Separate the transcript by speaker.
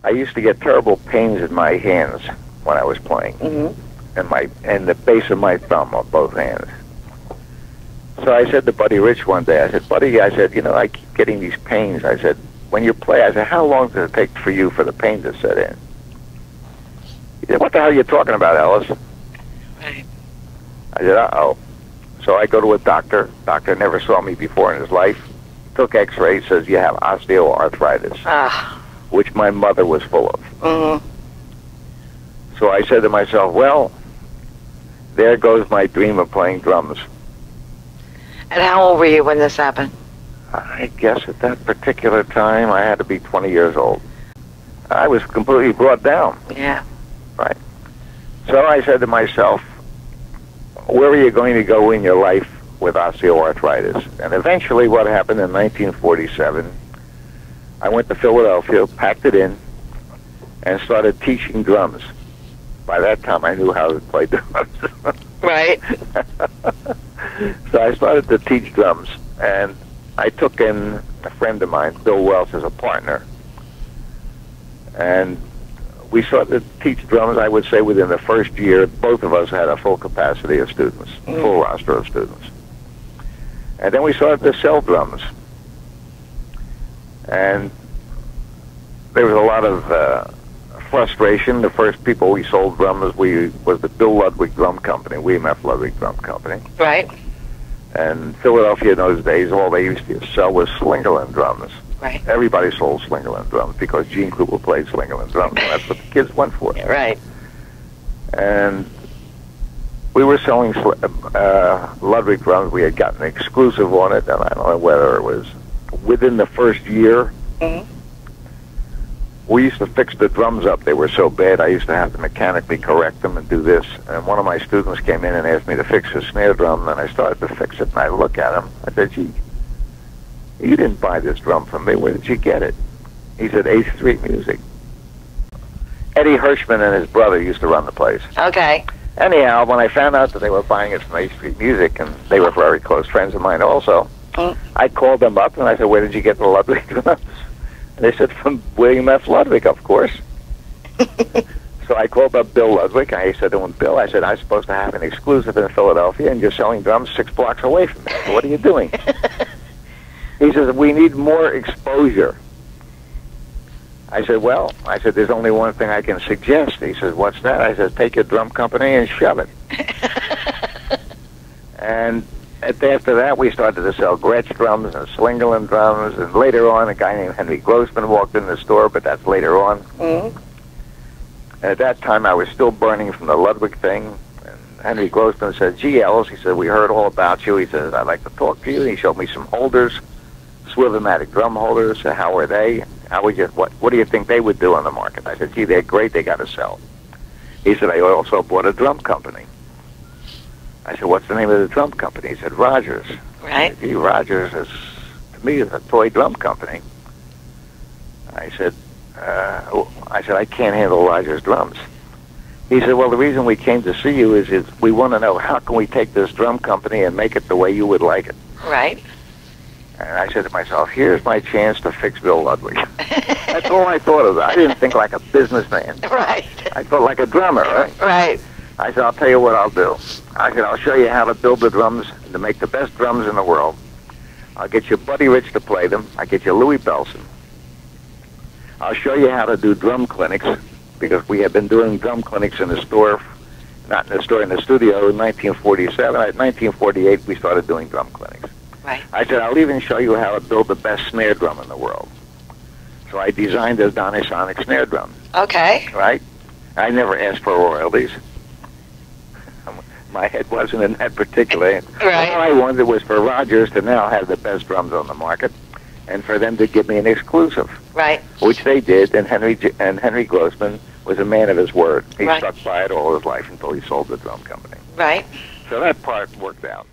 Speaker 1: I used to get terrible pains in my hands when I was playing, and the base of my thumb on both hands. So I said to Buddy Rich one day, I said, Buddy, I said, you know, I keep getting these pains. I said, when you play, I said, how long does it take for you for the pain to set in? He said, what the hell are you talking about, Ellis?
Speaker 2: Right.
Speaker 1: I said, uh-oh. So I go to a doctor. Doctor never saw me before in his life. Took x-rays, says you have osteoarthritis, which my mother was full of. So I said to myself, well, there goes my dream of playing drums.
Speaker 2: And how old were you when this happened?
Speaker 1: I guess at that particular time I had to be 20 years old. I was completely brought down.
Speaker 2: Yeah.
Speaker 1: Right. So I said to myself, where are you going to go in your life with osteoarthritis? And eventually what happened in 1947, I went to Philadelphia, packed it in, and started teaching drums. By that time I knew how to play drums.
Speaker 2: Right.
Speaker 1: So I started to teach drums, and I took in a friend of mine, Bill Welch, as a partner. And we started to teach drums, I would say, within the first year. Both of us had a full capacity of students, full roster of students. And then we started to sell drums. And there was a lot of frustration. The first people we sold drums was the Bill Ludwig Drum Company, William F. Ludwig Drum Company.
Speaker 2: Right.
Speaker 1: And Philadelphia in those days, all they used to sell was Slingerland drums.
Speaker 2: Right.
Speaker 1: Everybody sold Slingerland drums because Gene Krupa played Slingerland drums, and that's what the kids went for.
Speaker 2: Yeah, right.
Speaker 1: And we were selling Ludwig drums. We had gotten an exclusive on it, and I don't know whether it was within the first year. We used to fix the drums up. They were so bad, I used to have to mechanically correct them and do this. And one of my students came in and asked me to fix his snare drum, and I started to fix it, and I look at him. I said, gee, you didn't buy this drum from me. Where did you get it? He said, 8th Street Music. Eddie Hirschman and his brother used to run the place.
Speaker 2: Okay.
Speaker 1: Anyhow, when I found out that they were buying it from 8th Street Music, and they were very close friends of mine also, I called them up, and I said, where did you get the Ludwig drums? And they said, from William F. Ludwig, of course. So I called up Bill Ludwig. I said to him, Bill, I said, I'm supposed to have an exclusive in Philadelphia, and you're selling drums 6 blocks away from me. So what are you doing? He says, we need more exposure. I said, well, there's only one thing I can suggest. He says, what's that? I said, take your drum company and shove it. And after that, we started to sell Gretsch drums and Slingerland drums, and later on, a guy named Henry Grossman walked in the store, but that's later on. And at that time, I was still burning from the Ludwig thing, and Henry Grossman said, gee, Ellis, he said, we heard all about you. He says, I'd like to talk to you. And he showed me some holders, Swivel-matic drum holders. How are they? What do you think they would do on the market? I said, gee, they're great. They got to sell. He said, I also bought a drum company. I said, what's the name of the drum company? He said, Rogers.
Speaker 2: Right.
Speaker 1: I said, gee, Rogers is, to me, is a toy drum company. I said, I can't handle Rogers drums. He said, well, the reason we came to see you is we want to know how can we take this drum company and make it the way you would like it.
Speaker 2: Right.
Speaker 1: And I said to myself, here's my chance to fix Bill Ludwig. That's all I thought of. I didn't think like a businessman.
Speaker 2: Right.
Speaker 1: I thought like a drummer, right?
Speaker 2: Right.
Speaker 1: I said, I'll tell you what I'll do. I said, I'll show you how to build the drums and to make the best drums in the world. I'll get you Buddy Rich to play them. I'll get you Louis Bellson. I'll show you how to do drum clinics, because we had been doing drum clinics in the store, not in the store, in the studio in 1947. In 1948, we started doing drum clinics.
Speaker 2: Right.
Speaker 1: I said, I'll even show you how to build the best snare drum in the world. So I designed a Dyna-Sonic snare drum.
Speaker 2: Okay.
Speaker 1: Right? I never asked for royalties. My head wasn't in that particular.
Speaker 2: Right.
Speaker 1: All I wanted was for Rogers to now have the best drums on the market, and for them to give me an exclusive.
Speaker 2: Right.
Speaker 1: Which they did, and Henry Grossman was a man of his word. He
Speaker 2: Right.
Speaker 1: stuck by it all his life until he sold the drum company.
Speaker 2: Right.
Speaker 1: So that part worked out.